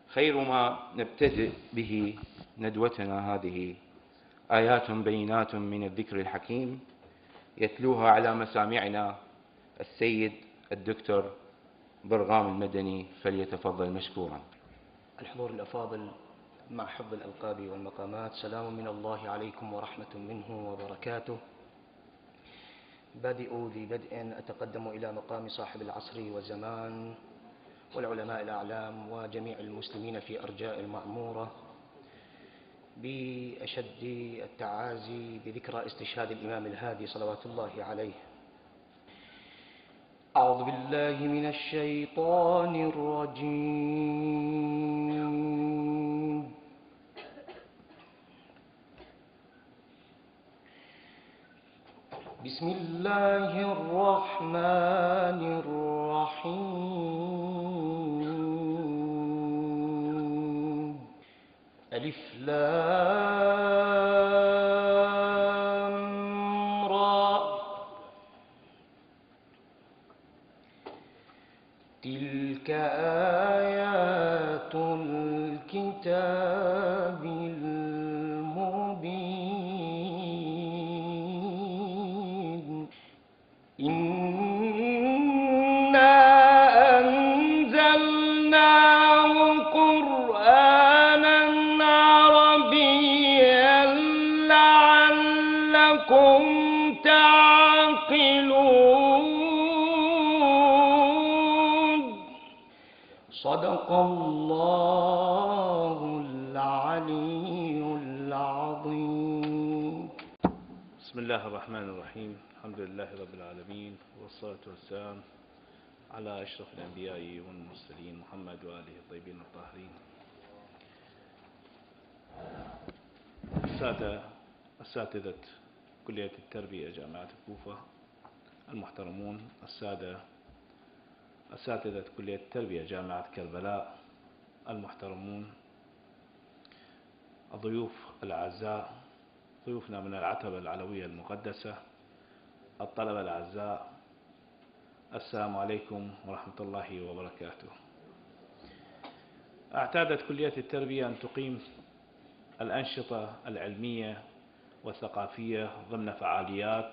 خير ما نبتدئ به ندوتنا هذه آيات بينات من الذكر الحكيم يتلوها على مسامعنا السيد الدكتور برغام المدني، فليتفضل مشكورا. الحضور الأفاضل، مع حفظ الألقاب والمقامات، سلام من الله عليكم ورحمة منه وبركاته. بادئ ذي بدء أتقدم إلى مقام صاحب العصر والزمان والعلماء الأعلام وجميع المسلمين في أرجاء المأمورة بأشد التعازي بذكرى استشهاد الإمام الهادي صلوات الله عليه. أعوذ بالله من الشيطان الرجيم. بسم الله الرحمن الرحيم. ألف لام را، تلك آيات الكتاب المبين. إنا أنزلناه قرآنا عربيا لعلكم تعقلون. صدق الله العلي العظيم. بسم الله الرحمن الرحيم. الحمد لله رب العالمين، والصلاة والسلام على أشرف الأنبياء والمرسلين محمد وآله الطيبين الطاهرين. أساتذة كلية التربية جامعة الكوفة المحترمون، أساتذة كلية التربية جامعة كربلاء المحترمون، الضيوف الأعزاء، ضيوفنا من العتبة العلوية المقدسة، الطلبة الأعزاء، السلام عليكم ورحمة الله وبركاته. اعتادت كلية التربية أن تقيم الأنشطة العلمية والثقافية ضمن فعاليات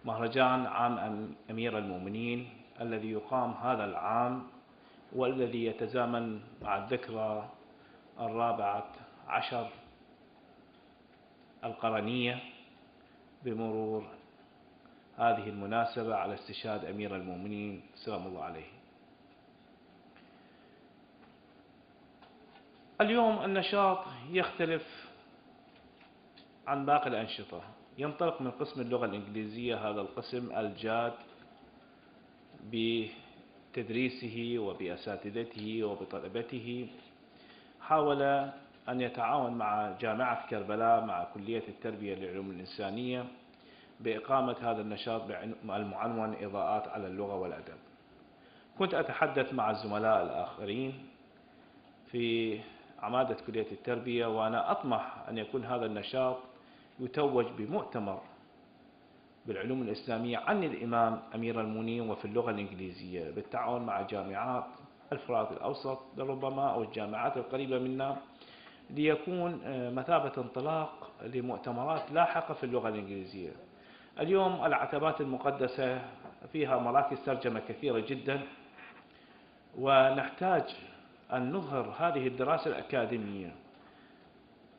مهرجان عام أمير المؤمنين الذي يقام هذا العام، والذي يتزامن مع الذكرى 14 القرنية بمرور هذه المناسبة على استشهاد أمير المؤمنين سلام الله عليه. اليوم النشاط يختلف عن باقي الأنشطة، ينطلق من قسم اللغة الإنجليزية، هذا القسم الجاد بتدريسه وبأساتذته وبطلبته. حاول أن يتعاون مع جامعة كربلاء مع كلية التربية للعلوم الإنسانية بإقامة هذا النشاط المعنون اضاءات على اللغة والادب. كنت أتحدث مع الزملاء الآخرين في عمادة كلية التربية، وأنا أطمح أن يكون هذا النشاط يتوج بمؤتمر بالعلوم الإسلامية عن الإمام أمير المؤمنين وفي اللغة الإنجليزية بالتعاون مع جامعات الفرات الأوسط لربما أو الجامعات القريبة منا، ليكون مثابة انطلاق لمؤتمرات لاحقة في اللغة الإنجليزية. اليوم العتبات المقدسة فيها مراكز ترجمة كثيرة جدا، ونحتاج أن نظهر هذه الدراسة الأكاديمية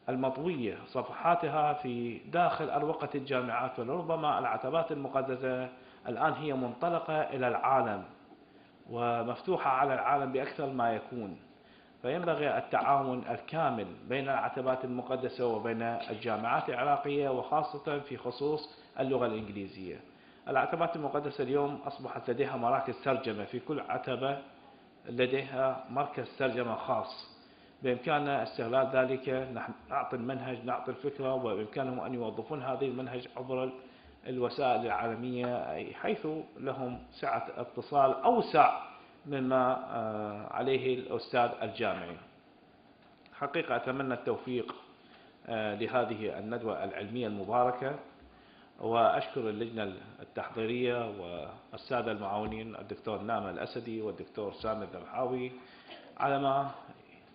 المطوية صفحاتها في داخل أروقة الجامعات، ولربما العتبات المقدسة الآن هي منطلقة إلى العالم ومفتوحة على العالم بأكثر ما يكون، فينبغي التعاون الكامل بين العتبات المقدسة وبين الجامعات العراقية، وخاصة في خصوص اللغة الإنجليزية. العتبات المقدسة اليوم أصبحت لديها مراكز ترجمة، في كل عتبة لديها مركز ترجمة خاص، بإمكاننا استغلال ذلك. نحن نعطي المنهج، نعطي الفكرة، وبإمكانهم أن يوظفون هذه المنهج عبر الوسائل العالمية، حيث لهم سعة اتصال أوسع مما عليه الأستاذ الجامعي. حقيقة أتمنى التوفيق لهذه الندوة العلمية المباركة، وأشكر اللجنة التحضيرية والسادة المعاونين الدكتور نعمة الأسدي والدكتور سامي الذرحاوي على ما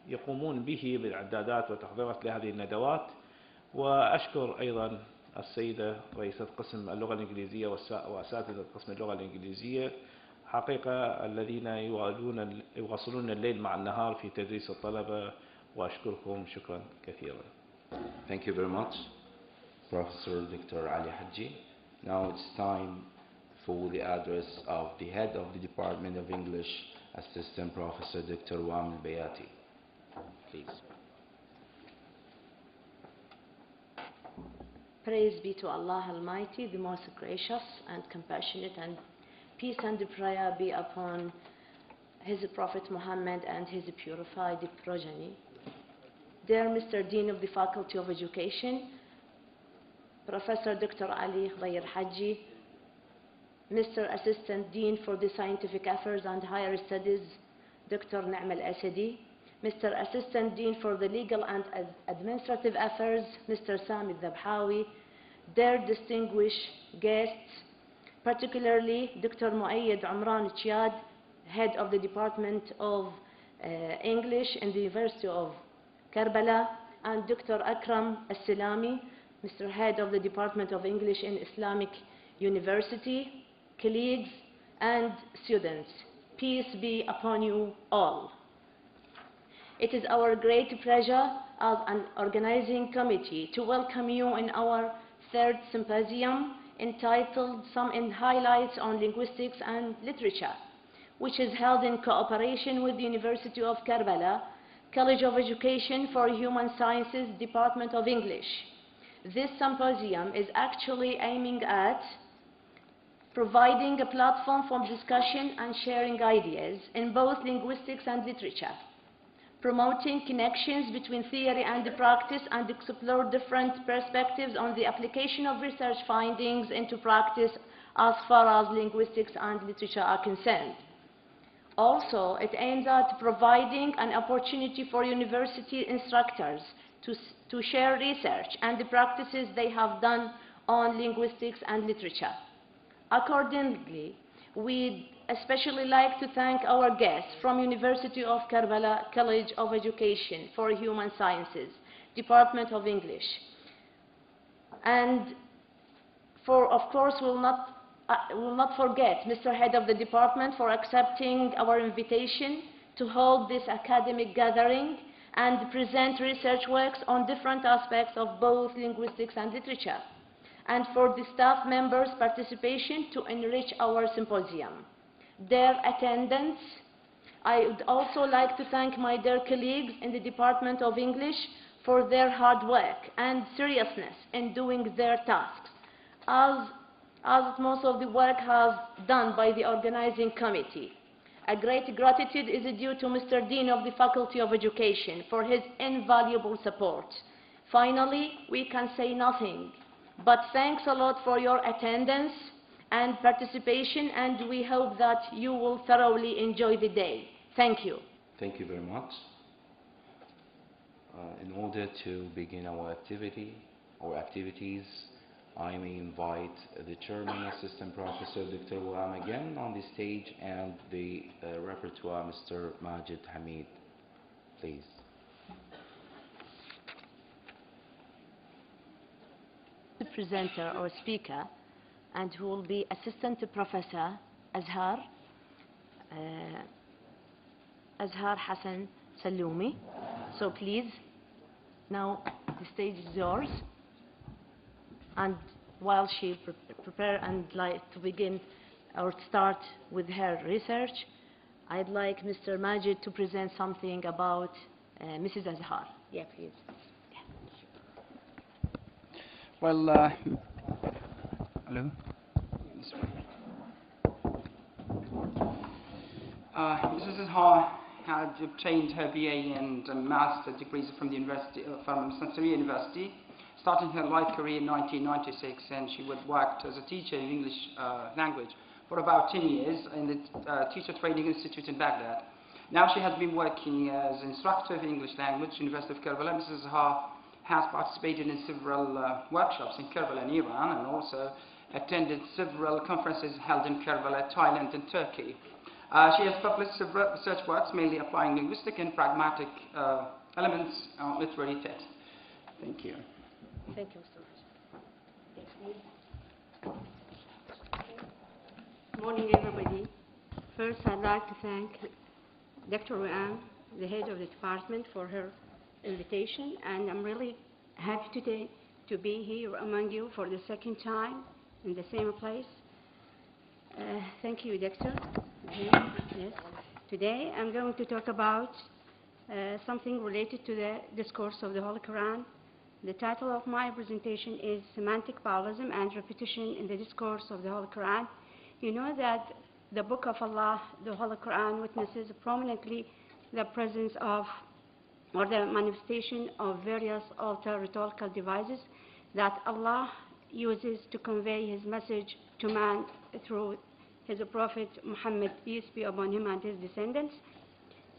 يقومون به بالإعدادات وتحضيرات لهذه الندوات. وأشكر أيضا السيدة رئيسة قسم اللغة الإنجليزية وأساتذة قسم اللغة الإنجليزية، حقيقة الذين يواصلون الليل مع النهار في تدريس الطلبة، وأشكركم شكرا كثيرا. Thank you very much, Professor Dr. Ali Haji. Now it's time for the address of the head of the Department of English, Assistant Professor Dr. Wam al-Bayati. Please. Praise be to Allah Almighty, the most gracious and compassionate, and peace and prayer be upon His Prophet Muhammad and his purified progeny. Dear Mr. Dean of the Faculty of Education, Professor Dr. Ali Haji, Mr. Assistant Dean for the Scientific Affairs and Higher Studies, Dr. Na'm al-Asadi, Mr. Assistant Dean for the Legal and Administrative Affairs, Mr. Sami al-Dhabhawi, dear distinguished guests, particularly Dr. Muayyad Umran Chiad, Head of the Department of English in the University of Karbala, and Dr. Akram Al-Silami, Mr. Head of the Department of English in Islamic University, colleagues and students. Peace be upon you all. It is our great pleasure as an organizing committee to welcome you in our third symposium entitled Some Highlights on Linguistics and Literature, which is held in cooperation with the University of Karbala, College of Education for Human Sciences, Department of English. This symposium is actually aiming at providing a platform for discussion and sharing ideas in both linguistics and literature, promoting connections between theory and practice, and explore different perspectives on the application of research findings into practice as far as linguistics and literature are concerned. Also, it aims at providing an opportunity for university instructors to share research and the practices they have done on linguistics and literature. Accordingly, we'd especially like to thank our guests from University of Karbala College of Education for Human Sciences, Department of English. And of course, we'll not forget Mr. Head of the Department for accepting our invitation to hold this academic gathering and present research works on different aspects of both linguistics and literature, and for the staff members' participation to enrich our symposium. Their attendance. I would also like to thank my dear colleagues in the Department of English for their hard work and seriousness in doing their tasks, as most of the work has done by the organizing committee. A great gratitude is due to Mr. Dean of the Faculty of Education for his invaluable support. Finally, we can say nothing but thanks a lot for your attendance and participation, and we hope that you will thoroughly enjoy the day. Thank you. Thank you very much. In order to begin our activities, I may invite the Chairman, Assistant Professor Dr. Wam again on the stage, and the repertoire, Mr. Majid Hamid, please. The presenter or speaker, and who will be Assistant Professor Azhar Hassan Salumi. So please, now the stage is yours. And while she prepare and like to begin or start with her research, I'd like Mr. Majid to present something about Mrs. Azhar. Yeah, please. Well, hello. Mrs. Azhar had obtained her BA and master's degrees from the university, from Sansari University, starting her life career in 1996, and she worked as a teacher in English language for about 10 years in the Teacher Training Institute in Baghdad. Now she has been working as instructor of English language, University of Karbala. Mrs. Azhar has participated in several workshops in Karbala and Iran, and also attended several conferences held in Karbala, Thailand and Turkey. She has published several research works, mainly applying linguistic and pragmatic elements on literary text. Thank you. Thank you so much. Morning, everybody. First, I'd like to thank Dr. Ruan, the head of the department, for her invitation, and I'm really happy today to be here among you for the second time in the same place. Thank you, Doctor. Yes. Today, I'm going to talk about something related to the discourse of the Holy Quran. The title of my presentation is Semantic Parallelism and Repetition in the Discourse of the Holy Quran. You know that the Book of Allah, the Holy Quran, witnesses prominently the presence of, or the manifestation of various alter rhetorical devices that Allah uses to convey His message to man through His Prophet Muhammad, peace be upon him, and his descendants.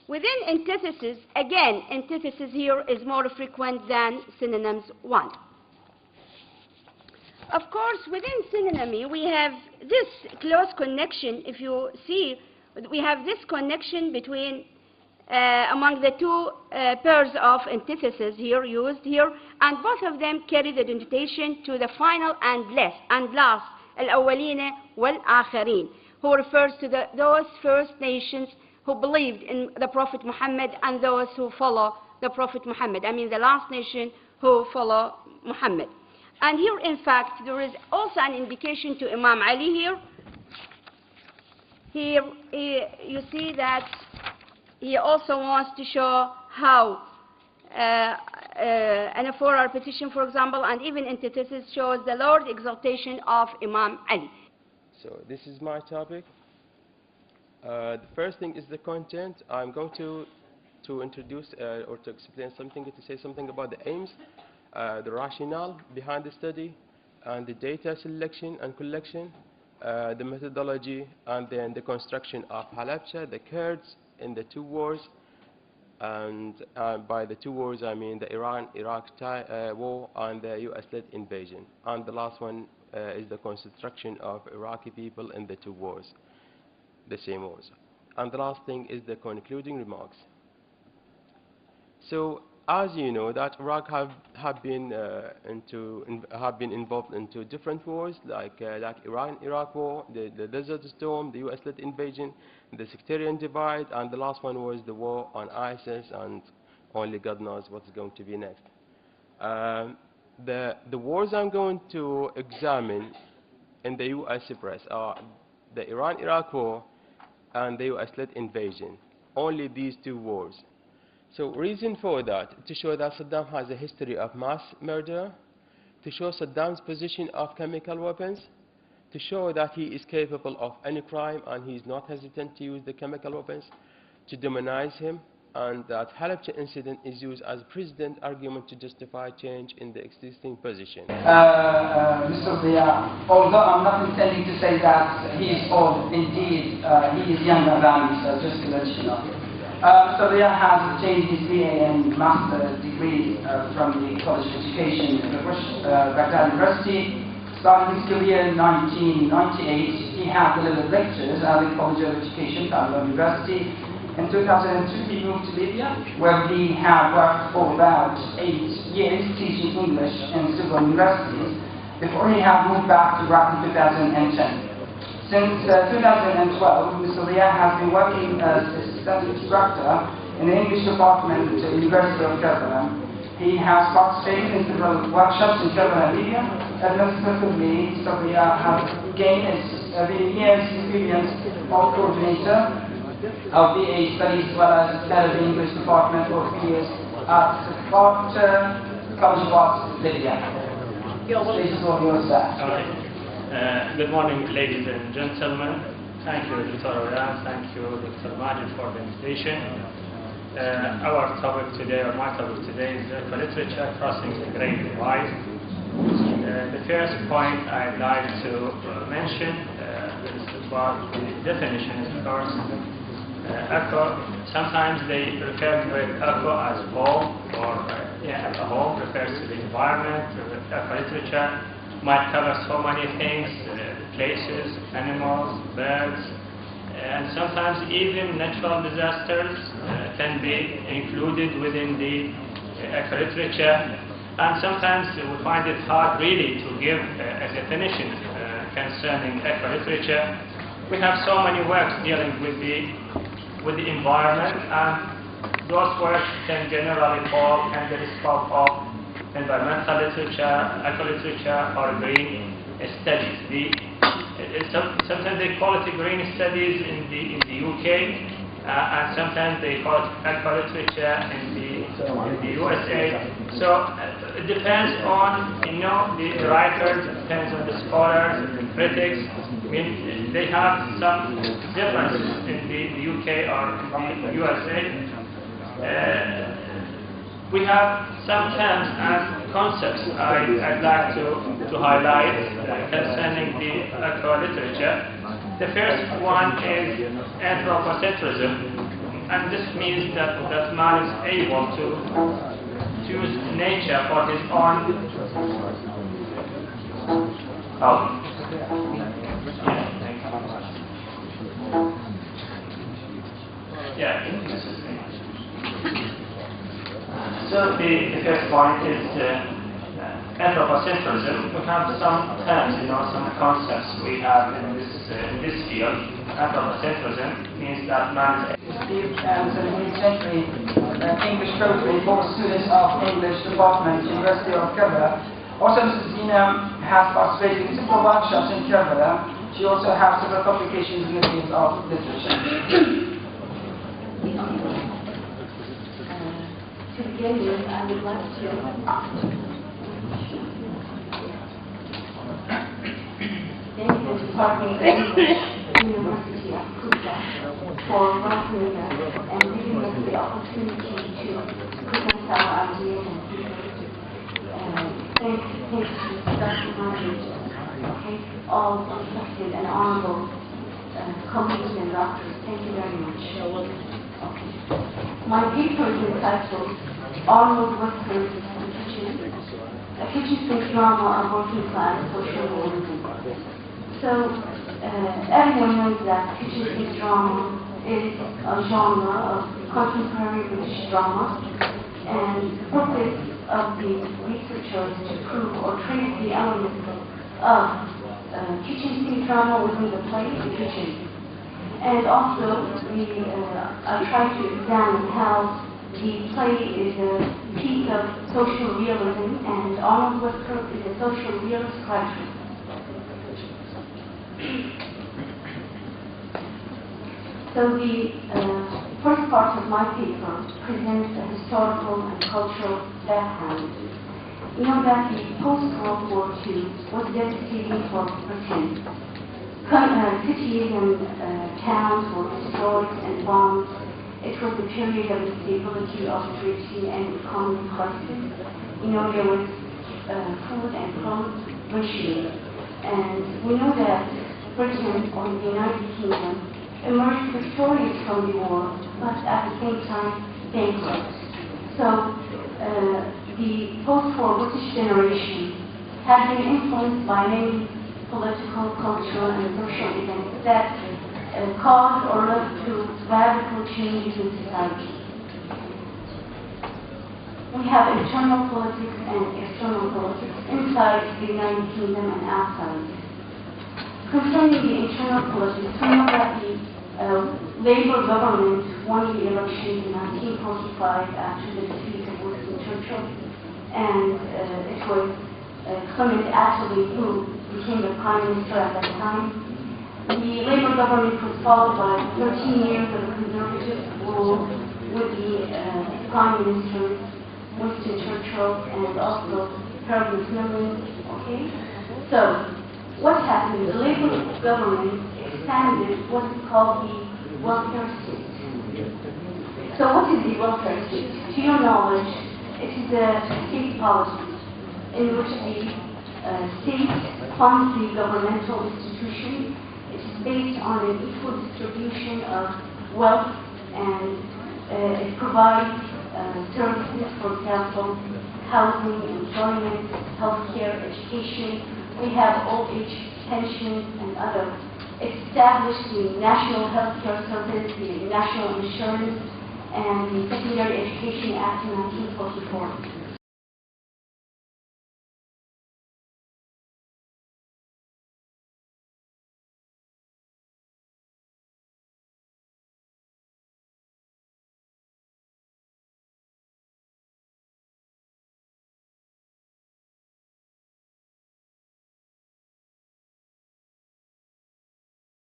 Within antithesis, again, antithesis here is more frequent than synonyms one. Of course, within synonymy, we have this close connection. If you see, we have this connection between among the two pairs of antithesis here used here, and both of them carry the denotation to the final and last, al-awwalina wal-akharin, who refers to those first nations who believed in the Prophet Muhammad and those who follow the Prophet Muhammad. I mean, the last nation who follow Muhammad. And here, in fact, there is also an indication to Imam Ali here. Here, you see that he also wants to show how anaphora repetition, for example, and even antithesis shows the Lord exaltation of Imam Ali. So this is my topic. The first thing is the content. I'm going to introduce or to explain something, to say something about the aims, the rationale behind the study, and the data selection and collection, the methodology, and then the construction of Halabja, the Kurds in the two wars. And by the two wars, I mean the Iran-Iraq war and the US-led invasion. And the last one is the construction of Iraqi people in the two wars, the same wars. And the last thing is the concluding remarks. So, as you know, that Iraq have been involved into different wars, like Iran-Iraq war, the Desert Storm, the US-led invasion, the sectarian divide, and the last one was the war on ISIS, and only God knows what's going to be next. The wars I'm going to examine in the US press are the Iran-Iraq war and the US-led invasion. Only these two wars. So reason for that, to show that Saddam has a history of mass murder, to show Saddam's position of chemical weapons, to show that he is capable of any crime and he is not hesitant to use the chemical weapons, to demonize him, and that Halabja incident is used as a precedent argument to justify change in the existing position. Mr. Zia, although I'm not intending to say that he is old, indeed he is younger than me, so just to let you know. Mr. Zia has obtained his BA and master's degree from the College of Education at Baghdad University. Starting his career in 1998, he had delivered lectures at the College of Education at Baghdad University. In 2002, he moved to Libya, where he had worked for about 8 years teaching English in several universities, before he had moved back to Iraq in 2010. Since 2012, Mr. Zia has been working as assistant instructor in the English department at the University of Karbala. He has participated in several workshops in Karbala, Libya. Administratively, Mr. Zia has gained the year's experience of coordinator of BA studies, as well as head of the English department for 3 years at College of Arts, Libya. Please, all yours, sir. Good morning, ladies and gentlemen. Thank you, Dr. Oran. Thank you, Dr. Majid, for the invitation. Our topic today, or my topic today, is literature crossing the Great Divide. The first point I'd like to mention is about the definitions first. Echo, sometimes they refer to it echo as home, or a home refers to the environment. Echo literature might cover so many things, places, animals, birds, and sometimes even natural disasters can be included within the eco-literature. And sometimes we find it hard really to give a definition concerning eco-literature. We have so many works dealing with the environment, and those works can generally fall under the scope of environmental literature, eco-literature, or green studies. Sometimes they call it green studies in the UK, and sometimes they call it eco-literature in the USA. So it depends on the writers, it depends on the scholars, the critics. I mean, they have some differences in the UK or in the USA. We have some terms and concepts I'd like to highlight concerning the eco-literature. The first one is anthropocentrism, and this means that man is able to use nature for his own. So the first point is anthropocentrism. We have some terms, some concepts we have in this field. Anthropocentrism means that man is. Steve, 17th century English poetry for students of English department, University of Kerala. Also, Mrs. Zina has participated in several workshops in Kerala. She also has several publications in the field of literature. To begin with, I would like to thank the Department of English, University of Kufa, for welcoming us and giving us the opportunity to present our ideas and theories. Thanks to Dr. Margaret, all respected and honorable colleagues and doctors. Thank you very much. My paper is entitled Arnold Western and Kitchen, a kitchen-based drama of working class social realism. So, everyone knows that kitchen-based drama is a genre of contemporary British drama, and the purpose of the researchers to prove or trace the elements of kitchen-based drama within the play, The Kitchen. And also, I try to examine how the play is a piece of social realism, and Arnold Western is a social realist writer. So the first part of my paper presents a historical and cultural background. You know that the post-World War II was devastating for Britain. Cities and towns were destroyed and bombed. It was a period of instability, austerity, and economic crisis. There was food and clothes rationing. And we know that Britain, or the United Kingdom, emerged victorious from the war, but at the same time bankrupt. So the post-war British generation had been influenced by many political, cultural, and social events that caused or led to radical changes in society. We have internal politics and external politics inside the United Kingdom and outside. Concerning the internal politics, we know that the Labour government won the election in 1945 after the defeat of Winston Churchill, and it was Clement Attlee who became the Prime Minister at that time. The Labour government was followed by 13 years of Conservative rule with the Prime Minister Winston Churchill and also Herbert Millman. Okay? So, what happened? The Labour government expanded what is called the welfare state. So what is the welfare state? To your knowledge, it is a state policy in which the state funds the governmental institution. It is based on an equal distribution of wealth, and it provides services, for example, housing, employment, healthcare, education. We have old age pensions and other established the National Healthcare Service, the National Insurance, and the Secondary Education Act of 1944.